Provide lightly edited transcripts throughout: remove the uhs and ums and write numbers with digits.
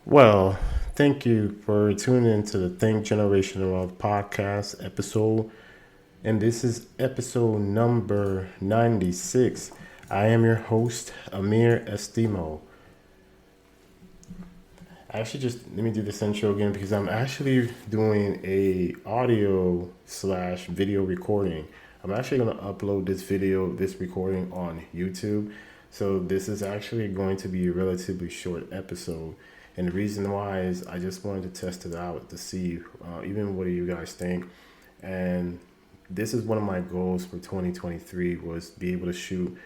Well, thank you for tuning into the Think Generational Wealth podcast episode. And this is episode number 96. I am your host, Amir Estimo. Actually, just let me do this intro again because I'm actually doing a audio slash video recording. I'm actually going to upload this recording on YouTube. So this is actually going to be a relatively short episode. And the reason why is I just wanted to test it out to see even what do you guys think. And this is one of my goals for 2023 was be able to shoot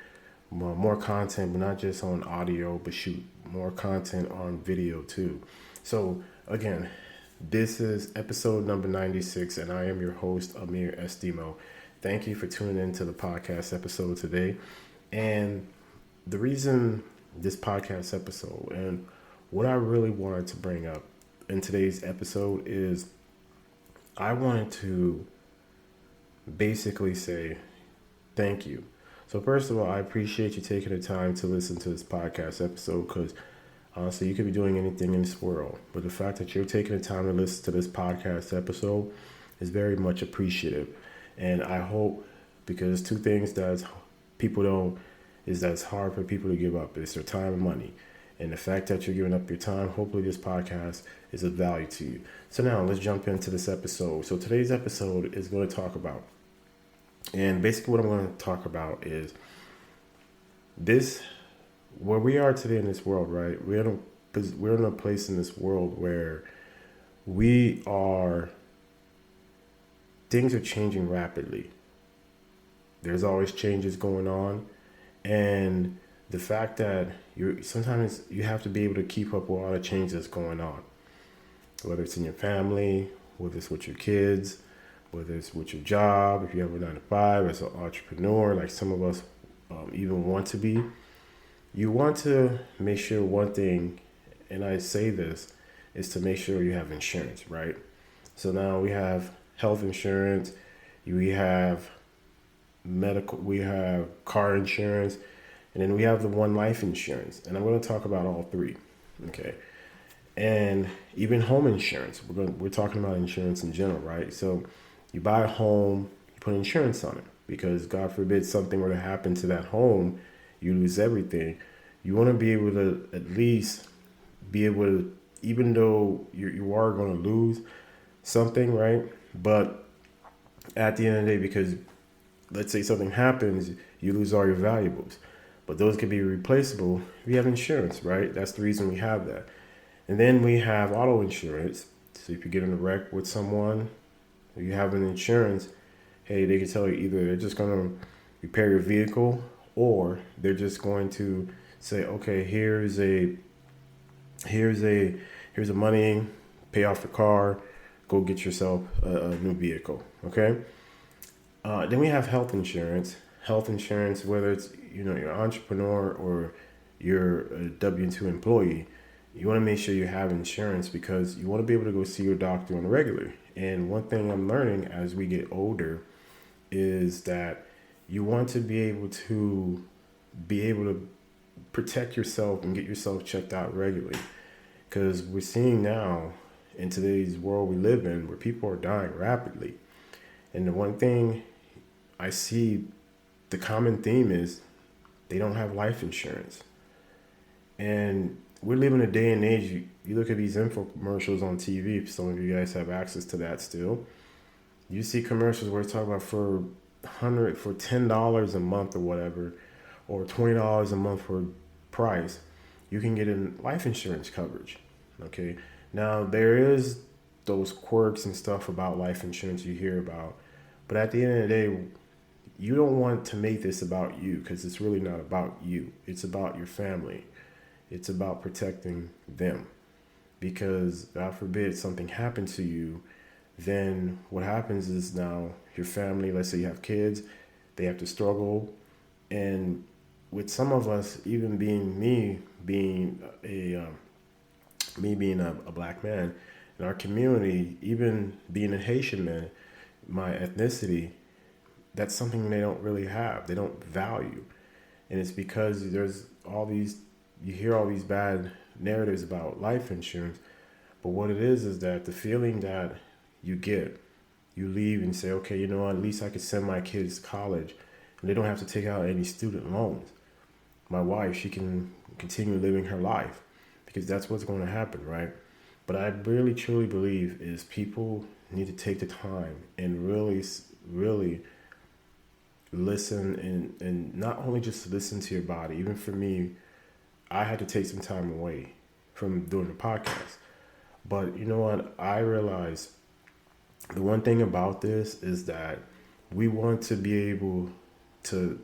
more content, but not just on audio, but shoot more content on video too. So again, this is episode number 96, and I am your host, Amir Estimo. Thank you for tuning into the podcast episode today. And the reason this podcast episode and what I really wanted to bring up in today's episode is I wanted to basically say thank you. So first of all, I appreciate you taking the time to listen to this podcast episode because honestly, you could be doing anything in this world, but the fact that you're taking the time to listen to this podcast episode is very much appreciative. And I hope because two things that people don't is that it's hard for people to give up. It's their time and money. And the fact that you're giving up your time, hopefully this podcast is of value to you. So now let's jump into this episode. So today's episode is going to talk about, and basically what I'm going to talk about is this, where we are today in this world, right? We're in a place in this world where things are changing rapidly. There's always changes going on. And the fact that sometimes you have to be able to keep up with all the changes that's going on, whether it's in your family, whether it's with your kids, whether it's with your job, if you have a 9 to 5 as an entrepreneur, like some of us even want to be. You want to make sure one thing, and I say this, is to make sure you have insurance, right? So now we have health insurance, we have medical, we have car insurance, and then we have the one life insurance. And I'm going to talk about all three, okay? And even home insurance. We're talking about insurance in general, right? So you buy a home, you put insurance on it because God forbid something were to happen to that home, you lose everything. You want to be able to at least be able to, even though you are going to lose something, right? But at the end of the day, because let's say something happens, you lose all your valuables. But those can be replaceable if you have insurance, right? That's the reason we have that. And then we have auto insurance. So if you get in a wreck with someone, or you have an insurance, hey, they can tell you either they're just going to repair your vehicle or they're just going to say, okay, here's a money, pay off your car, go get yourself a new vehicle, okay? Then we have health insurance. Health insurance, whether it's you're an entrepreneur or you're a W-2 employee, you want to make sure you have insurance because you want to be able to go see your doctor on a regular. And one thing I'm learning as we get older is that you want to be able to protect yourself and get yourself checked out regularly. Because we're seeing now in today's world we live in where people are dying rapidly. And the one thing I see, the common theme is they don't have life insurance. And we're living a day and age, you look at these infomercials on TV, if some of you guys have access to that still. You see commercials where it's talking about for $10 a month or whatever, or $20 a month for price, you can get in life insurance coverage. Okay. Now there is those quirks and stuff about life insurance you hear about, but at the end of the day, you don't want to make this about you because it's really not about you. It's about your family. It's about protecting them. Because God forbid something happened to you, then what happens is now your family, let's say you have kids, they have to struggle. And with some of us, even being a black man in our community, even being a Haitian man, my ethnicity, that's something they don't really have. They don't value. And it's because there's all these you hear all these bad narratives about life insurance, but what it is that the feeling that you get, you leave and say, okay, you know what, at least I could send my kids to college and they don't have to take out any student loans. My wife, she can continue living her life because that's what's going to happen, right? But I really truly believe is people need to take the time and really listen, and not only just listen to your body. Even for me, I had to take some time away from doing the podcast. But you know what? I realized the one thing about this is that we want to be able to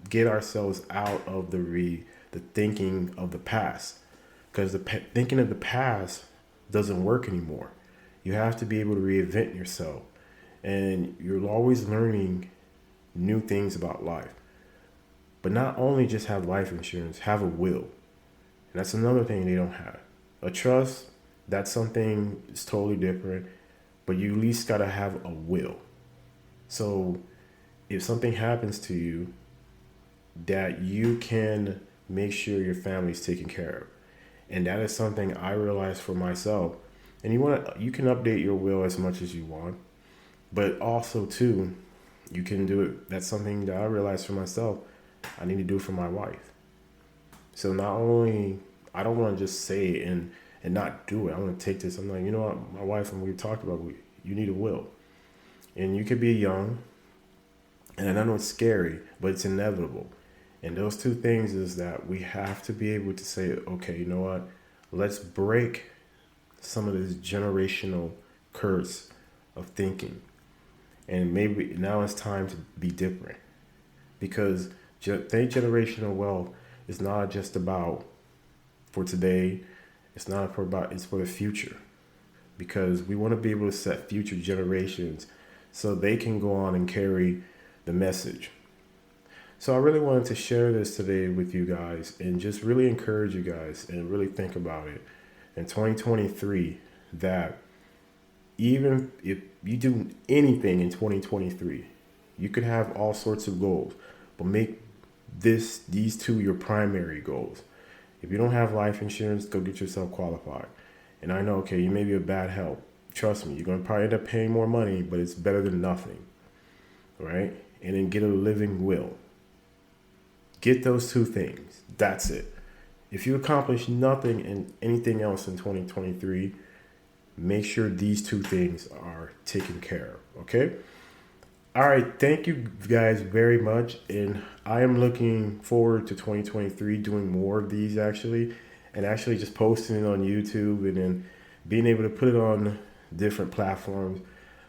get ourselves out of the thinking of the past, because thinking of the past doesn't work anymore. You have to be able to reinvent yourself, and you're always learning new things about life. But not only just have life insurance, have a will. And that's another thing they don't have. A trust, that's something that's totally different, but you at least got to have a will. So if something happens to you, that you can make sure your family's taken care of. And that is something I realized for myself. And you can update your will as much as you want, but also too, you can do it. That's something that I realized for myself. I need to do for my wife. So not only, I don't want to just say it and not do it. I want to take this. I'm like, you know what, my wife, and we talked about, you need a will. And you could be young, and I know it's scary, but it's inevitable. And those two things is that we have to be able to say, okay, you know what, let's break some of this generational curse of thinking. And maybe now it's time to be different, because think generational wealth is not just about for today. It's not for about, it's for the future, because we want to be able to set future generations so they can go on and carry the message. So I really wanted to share this today with you guys and just really encourage you guys and really think about it in 2023, that even if you do anything in 2023, you could have all sorts of goals, but make these two your primary goals. If you don't have life insurance, go get yourself qualified. And I know, okay, you may be a bad health. Trust me, you're going to probably end up paying more money, but it's better than nothing, right? And then get a living will. Get those two things. That's it. If you accomplish nothing and anything else in 2023, make sure these two things are taken care of, okay? All right, thank you guys very much. And I am looking forward to 2023 doing more of these actually, and actually just posting it on YouTube and then being able to put it on different platforms.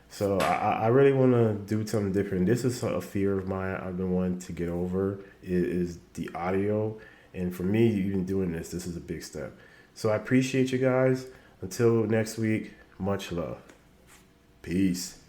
So I really want to do something different. This is a fear of mine I've been wanting to get over is the audio. And for me, even doing this is a big step. So I appreciate you guys. Until next week, much love. Peace.